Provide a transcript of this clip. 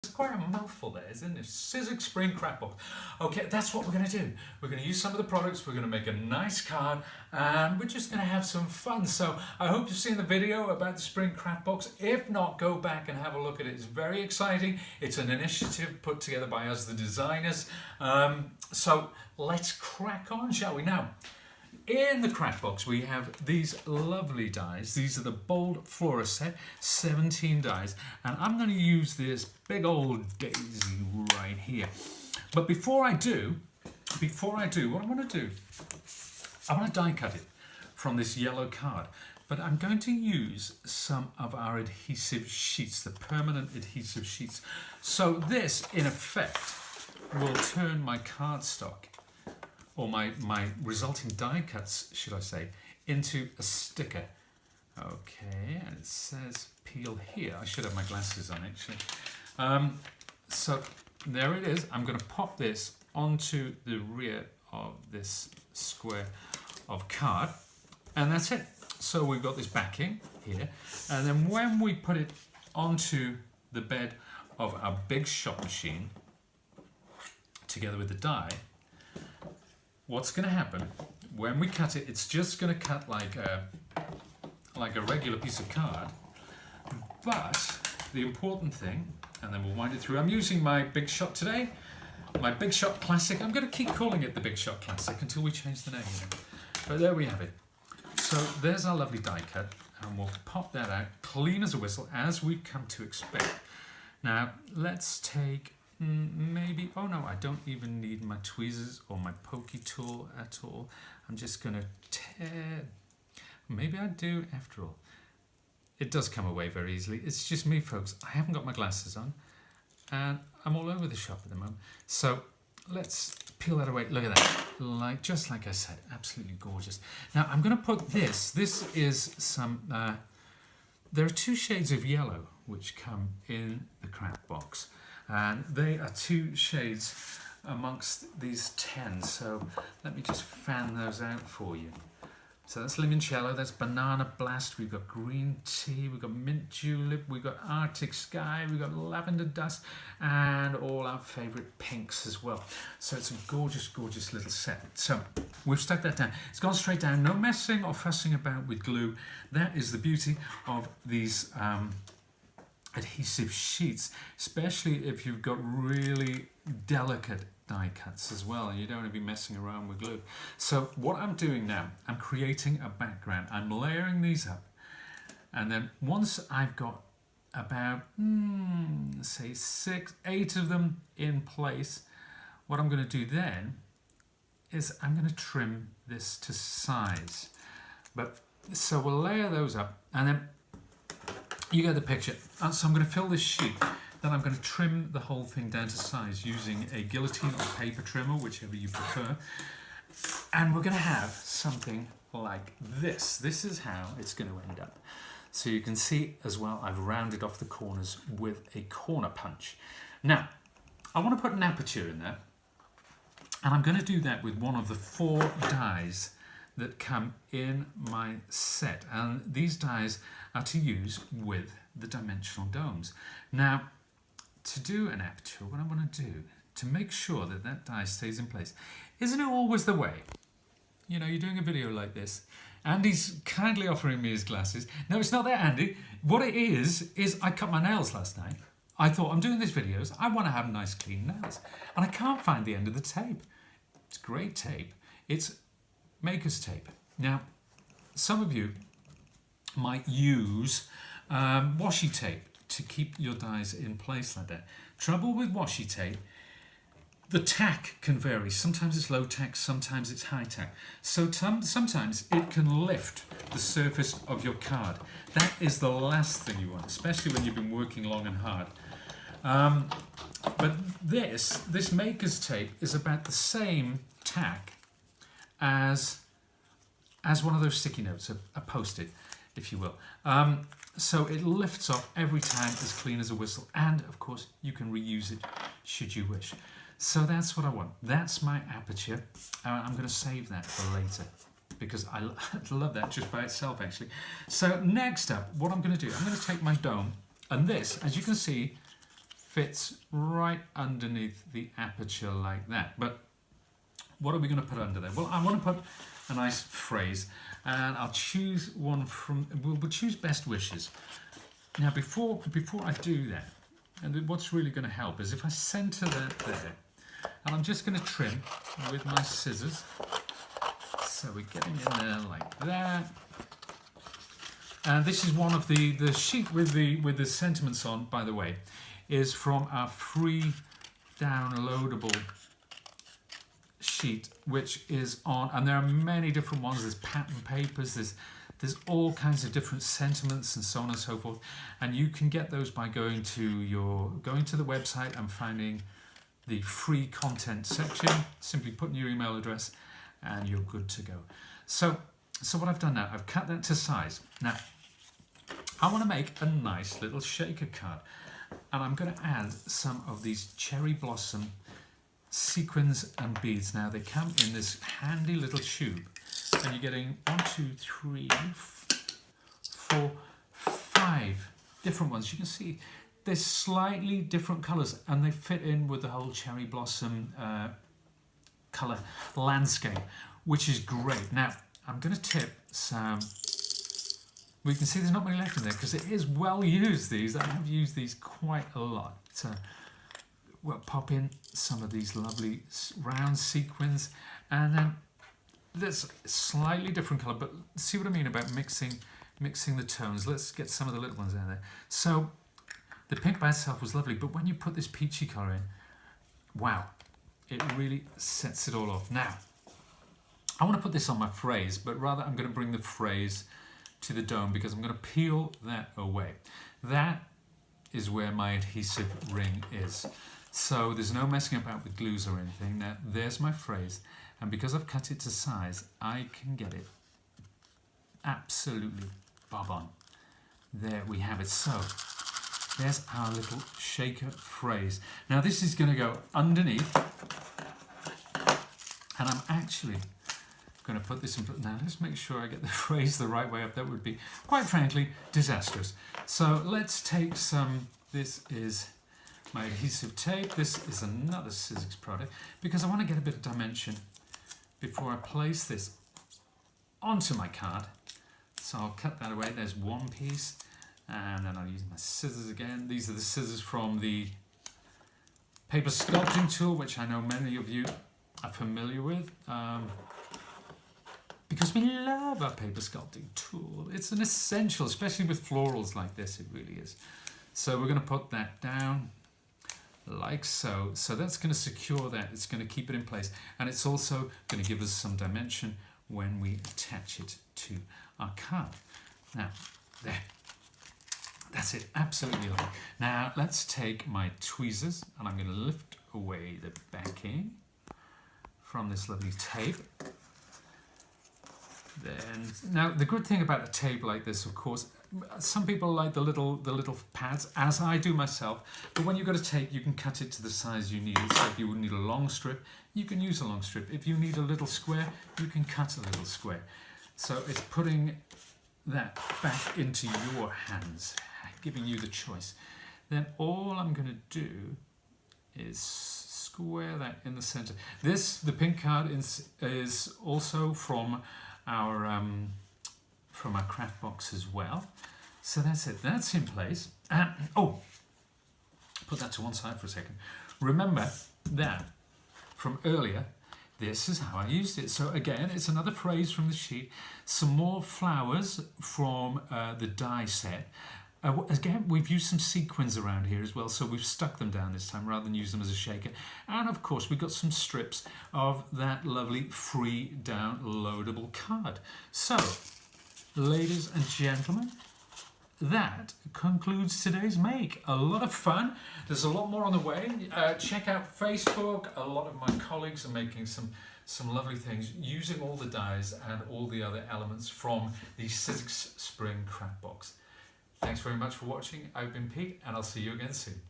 It's quite a mouthful there, isn't it? Sizzix Spring Craft Box. Okay, that's what we're going to do. We're going to use some of the products, we're going to make a nice card, and we're just going to have some fun. So I hope you've seen the video about the Spring Craft Box. If not, go back and have a look at it. It's very exciting. It's an initiative put together by us, the designers. So let's crack on, shall we? Now, in the craft box we have these lovely dies. These are the bold Flora set, 17 dies, and I'm going to use this big old daisy right here. But before I do, what I want to do, I want to die cut it from this yellow card, but I'm going to use some of our adhesive sheets, the permanent adhesive sheets. So this, in effect, will turn my cardstock, or my resulting die cuts, should I say, into a sticker. Okay, and it says peel here. I should have my glasses on, actually. So there it is. I'm going to pop this onto the rear of this square of card, and that's it. So we've got this backing here, and then when we put it onto the bed of our big shot machine, together with the die, what's going to happen when we cut it? It's just going to cut like a regular piece of card, but the important thing, and then we'll wind it through. I'm using my Big Shot today, my Big Shot Classic. I'm going to keep calling it the Big Shot Classic until we change the name. But there we have it. So there's our lovely die cut, and we'll pop that out clean as a whistle, as we've come to expect. Now let's take maybe, oh no, I don't even need my tweezers or my pokey tool at all. I'm just going to tear. Maybe I do after all. It does come away very easily. It's just me, folks. I haven't got my glasses on, and I'm all over the shop at the moment. So let's peel that away. Look at that, just like I said, absolutely gorgeous. Now I'm going to put this. This is some. There are 2 shades of yellow which come in the craft box, and they are 2 shades amongst these 10. So let me just fan those out for you. So that's limoncello, that's banana blast, we've got green tea, we've got mint julep, we've got Arctic sky, we've got lavender dust, and all our favourite pinks as well. So it's a gorgeous, gorgeous little set. So we've stuck that down. It's gone straight down, no messing or fussing about with glue. That is the beauty of these adhesive sheets, especially if you've got really delicate die cuts as well, and you don't want to be messing around with glue. So what I'm doing now, I'm creating a background. I'm layering these up, and then once I've got about say 6, 8 of them in place, what I'm going to do then is I'm going to trim this to size. But so we'll layer those up, and then you get the picture. So I'm going to fill this sheet. Then I'm going to trim the whole thing down to size using a guillotine or paper trimmer, whichever you prefer. And we're going to have something like this. This is how it's going to end up. So you can see as well, I've rounded off the corners with a corner punch. Now, I want to put an aperture in there. And I'm going to do that with one of the 4 dies that come in my set. And these dies are to use with the dimensional domes. Now, to do an aperture, what I want to do to make sure that that die stays in place, isn't it always the way? You know, you're doing a video like this. Andy's kindly offering me his glasses. No, it's not that, Andy. What it is I cut my nails last night. I thought, I'm doing these videos, I want to have nice clean nails. And I can't find the end of the tape. It's great tape. It's maker's tape. Now, some of you might use washi tape to keep your dies in place like that. Trouble with washi tape, the tack can vary. Sometimes it's low tack, sometimes it's high tack. So sometimes it can lift the surface of your card. That is the last thing you want, especially when you've been working long and hard. But this maker's tape is about the same tack as one of those sticky notes, a post-it, if you will. So it lifts off every time as clean as a whistle, and of course you can reuse it should you wish. So that's what I want. That's my aperture. I'm going to save that for later because I love that just by itself, actually. So next up, what I'm going to do, I'm going to take my dome, and this, as you can see, fits right underneath the aperture like that. But what are we going to put under there? Well, I want to put a nice phrase, and I'll choose one from, we'll choose Best Wishes. Now, before I do that, and what's really going to help is if I center that there, and I'm just going to trim with my scissors. So we're getting in there like that. And this is one of the sheet with the sentiments on, by the way, is from our free downloadable sheet, which is on, and there are many different ones. There's pattern papers, there's all kinds of different sentiments and so on and so forth, and you can get those by going to the website and finding the free content section, simply put in your email address and you're good to go. So what I've done now, I've cut that to size. Now I want to make a nice little shaker card, and I'm going to add some of these cherry blossom sequins and beads. Now they come in this handy little tube, and you're getting 1, 2, 3, 4, 5 different ones. You can see they're slightly different colors, and they fit in with the whole cherry blossom color landscape, which is great. Now I'm going to tip some. We can see there's not many left in there because it is well used. These I have used these quite a lot. So we'll pop in some of these lovely round sequins, and then this slightly different color, but see what I mean about mixing the tones. Let's get some of the little ones in there. So the pink by itself was lovely, but when you put this peachy color in, wow, it really sets it all off. Now I want to put this on my phrase, but rather I'm going to bring the phrase to the dome because I'm going to peel that away. That is where my adhesive ring is. So there's no messing about with glues or anything. Now there's my phrase, and because I've cut it to size, I can get it absolutely bob on. There we have it. So there's our little shaker phrase. Now this is going to go underneath, and I'm actually going to put this in. Now let's make sure I get the phrase the right way up. That would be, quite frankly, disastrous. So let's take some, this is my adhesive tape. This is another Sizzix product because I want to get a bit of dimension before I place this onto my card. So I'll cut that away. There's one piece, and then I'll use my scissors again. These are the scissors from the paper sculpting tool, which I know many of you are familiar with. Because we love our paper sculpting tool. It's an essential, especially with florals like this, it really is. So we're going to put that down like so. So that's going to secure that, it's going to keep it in place, and it's also going to give us some dimension when we attach it to our card. Now, there. That's it, absolutely lovely. Now let's take my tweezers, and I'm going to lift away the backing from this lovely tape. Then, now the good thing about a tape like this, of course, some people like the little pads, as I do myself, but when you've got a tape you can cut it to the size you need. So if you need a long strip, you can use a long strip. If you need a little square, you can cut a little square. So it's putting that back into your hands, giving you the choice. Then all I'm going to do is square that in the center. The pink card is also from our craft box as well. So that's it, that's in place. And oh, put that to one side for a second. Remember that from earlier, this is how I used it. So again, it's another phrase from the sheet, some more flowers from the die set. Again, we've used some sequins around here as well, so we've stuck them down this time rather than use them as a shaker. And of course, we've got some strips of that lovely free downloadable card. So, ladies and gentlemen, that concludes today's make. A lot of fun. There's a lot more on the way. Check out Facebook. A lot of my colleagues are making some lovely things using all the dies and all the other elements from the Sizzix Spring Craft Box. Thanks very much for watching. I've been Pete, and I'll see you again soon.